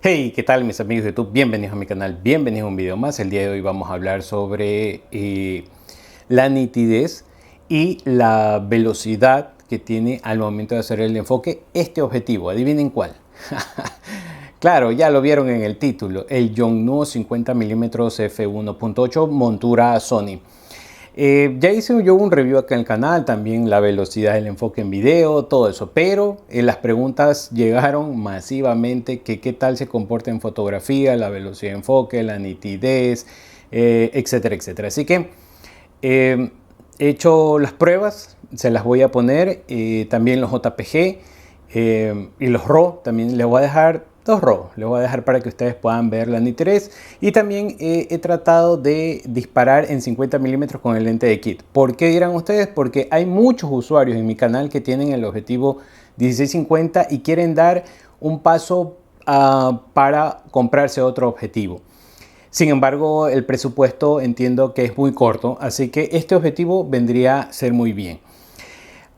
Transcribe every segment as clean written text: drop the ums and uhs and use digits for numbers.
Hey, ¿qué tal mis amigos de YouTube? Bienvenidos a mi canal, bienvenidos a un video más. El día de hoy vamos a hablar sobre la nitidez y la velocidad que tiene al momento de hacer el enfoque este objetivo. Adivinen cuál. Claro, ya lo vieron en el título, el Yongnuo 50mm f1.8 montura Sony. Ya hice yo un review acá en el canal, también la velocidad del enfoque en video, todo eso, pero las preguntas llegaron masivamente, que qué tal se comporta en fotografía, la velocidad de enfoque, la nitidez, etcétera, etcétera. Así que he hecho las pruebas, se las voy a poner, también los JPG y los RAW, también les voy a dejar dos RAW, les voy a dejar para que ustedes puedan ver la nitidez. Y también he tratado de disparar en 50mm con el lente de kit. ¿Por qué dirán ustedes? Porque hay muchos usuarios en mi canal que tienen el objetivo 16-50 y quieren dar un paso para comprarse otro objetivo. Sin embargo, el presupuesto entiendo que es muy corto, así que este objetivo vendría a ser muy bien.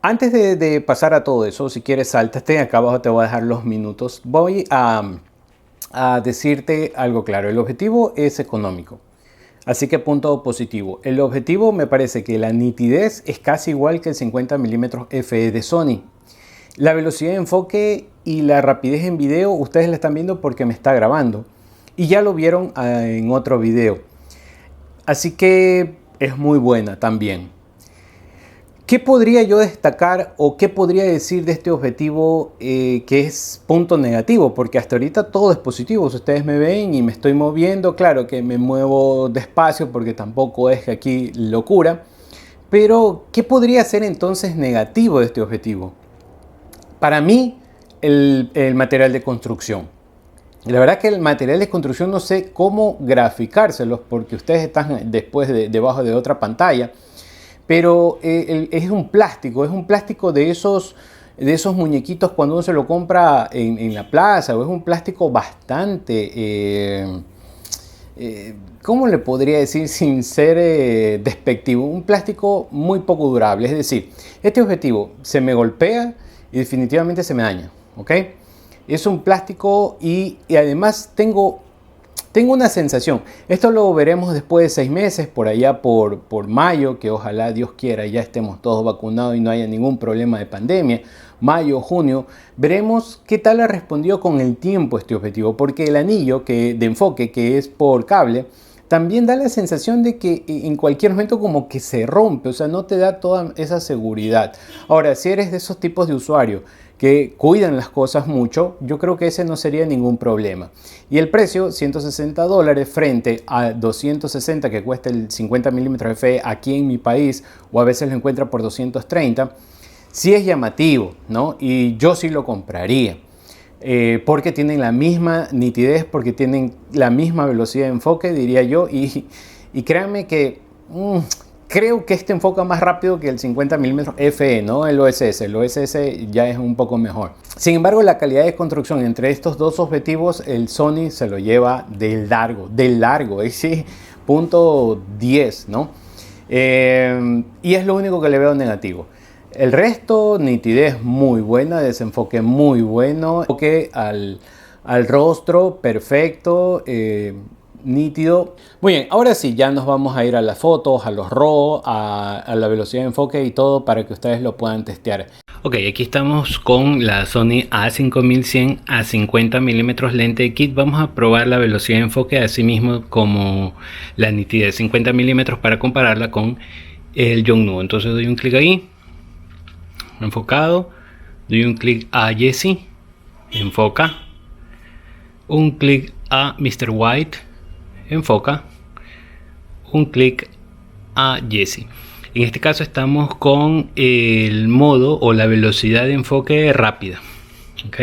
Antes de pasar a todo eso, si quieres sáltate, acá abajo te voy a dejar los minutos. Voy a decirte algo claro, el objetivo es económico. Así que punto positivo. El objetivo me parece que la nitidez es casi igual que el 50mm f de Sony. La velocidad de enfoque y la rapidez en video, ustedes la están viendo porque me está grabando. Y ya lo vieron en otro video. Así que es muy buena también. ¿Qué podría yo destacar o qué podría decir de este objetivo que es punto negativo? Porque hasta ahorita todo es positivo. Si ustedes me ven y me estoy moviendo, claro que me muevo despacio porque tampoco es que aquí locura. Pero, ¿qué podría ser entonces negativo de este objetivo? Para mí, el material de construcción. La verdad que el material de construcción no sé cómo graficárselos porque ustedes están después debajo de otra pantalla. Pero es un plástico de esos muñequitos cuando uno se lo compra en la plaza, o es un plástico bastante, ¿cómo le podría decir sin ser despectivo? Un plástico muy poco durable, es decir, este objetivo se me golpea y definitivamente se me daña, ¿ok? Es un plástico y además tengo una sensación, esto lo veremos después de 6 meses, por allá por mayo, que ojalá Dios quiera ya estemos todos vacunados y no haya ningún problema de pandemia, mayo, junio, veremos qué tal ha respondido con el tiempo este objetivo, porque el anillo de enfoque que es por cable, también da la sensación de que en cualquier momento como que se rompe, o sea, no te da toda esa seguridad. Ahora, si eres de esos tipos de usuarios que cuidan las cosas mucho, yo creo que ese no sería ningún problema. Y el precio, $160 frente a 260 que cuesta el 50mm f aquí en mi país, o a veces lo encuentra por 230, sí es llamativo, ¿no? Y yo sí lo compraría. Porque tienen la misma nitidez, porque tienen la misma velocidad de enfoque, diría yo, y créanme que creo que este enfoca más rápido que el 50mm FE, ¿no? El OSS ya es un poco mejor. Sin embargo, la calidad de construcción entre estos dos objetivos, el Sony se lo lleva de largo, ese punto 10, ¿no? Y es lo único que le veo negativo. El resto, nitidez muy buena, desenfoque muy bueno, enfoque al rostro perfecto, nítido. Muy bien, ahora sí, ya nos vamos a ir a las fotos, a los RAW, a la velocidad de enfoque y todo para que ustedes lo puedan testear. Ok, aquí estamos con la Sony A5100 a 50mm lente de kit. Vamos a probar la velocidad de enfoque así mismo como la nitidez 50mm para compararla con el Yongnuo. Entonces doy un clic ahí, enfocado, doy un clic a Jesse, enfoca, un clic a Mr. White, enfoca, un clic a Jesse. En este caso estamos con el modo o la velocidad de enfoque rápida, ok.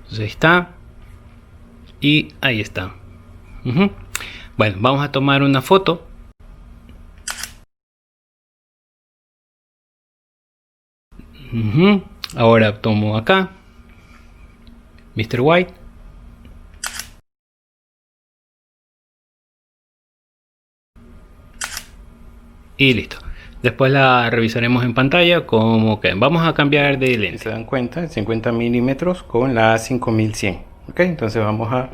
Entonces ahí está y ahí está. Bueno, vamos a tomar una foto. Ahora tomo acá Mr. White. Y listo. Después la revisaremos en pantalla como que vamos a cambiar de lente. Se dan cuenta, 50mm con la A5100. Ok, entonces vamos a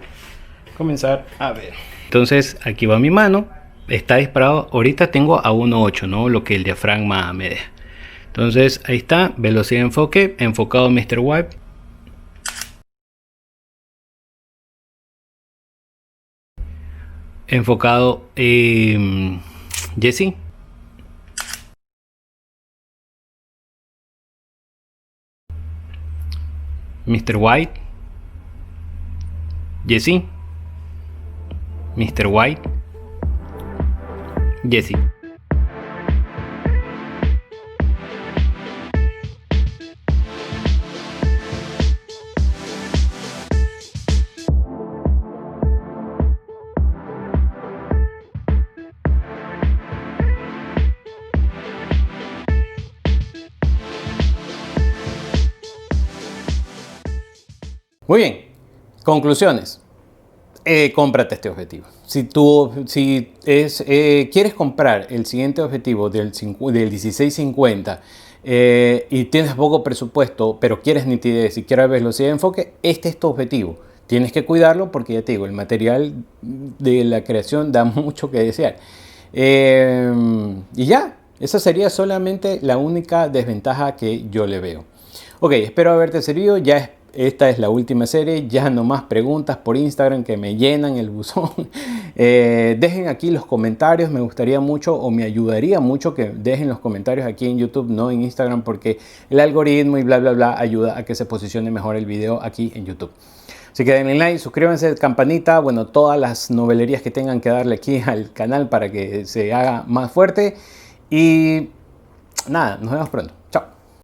comenzar a ver. Entonces aquí va mi mano, está disparado. Ahorita tengo a 1.8, ¿no? Lo que el diafragma me deja. Entonces ahí está, velocidad de enfoque, enfocado Mr. Wipe. Enfocado Jesse. Mr. White. Jesse. Mr. White. Jesse. Muy bien, conclusiones. Cómprate este objetivo. Quieres comprar el siguiente objetivo del 1650 y tienes poco presupuesto, pero quieres nitidez y quieres velocidad de enfoque, este es tu objetivo. Tienes que cuidarlo porque ya te digo, el material de la creación da mucho que desear. Y ya, esa sería solamente la única desventaja que yo le veo. Ok, espero haberte servido. Esta es la última serie, ya no más preguntas por Instagram que me llenan el buzón. Dejen aquí los comentarios, me gustaría mucho o me ayudaría mucho que dejen los comentarios aquí en YouTube, no en Instagram, porque el algoritmo y bla bla bla ayuda a que se posicione mejor el video aquí en YouTube. Así que denle like, suscríbanse, campanita, bueno, todas las novelerías que tengan que darle aquí al canal para que se haga más fuerte. Y nada, nos vemos pronto.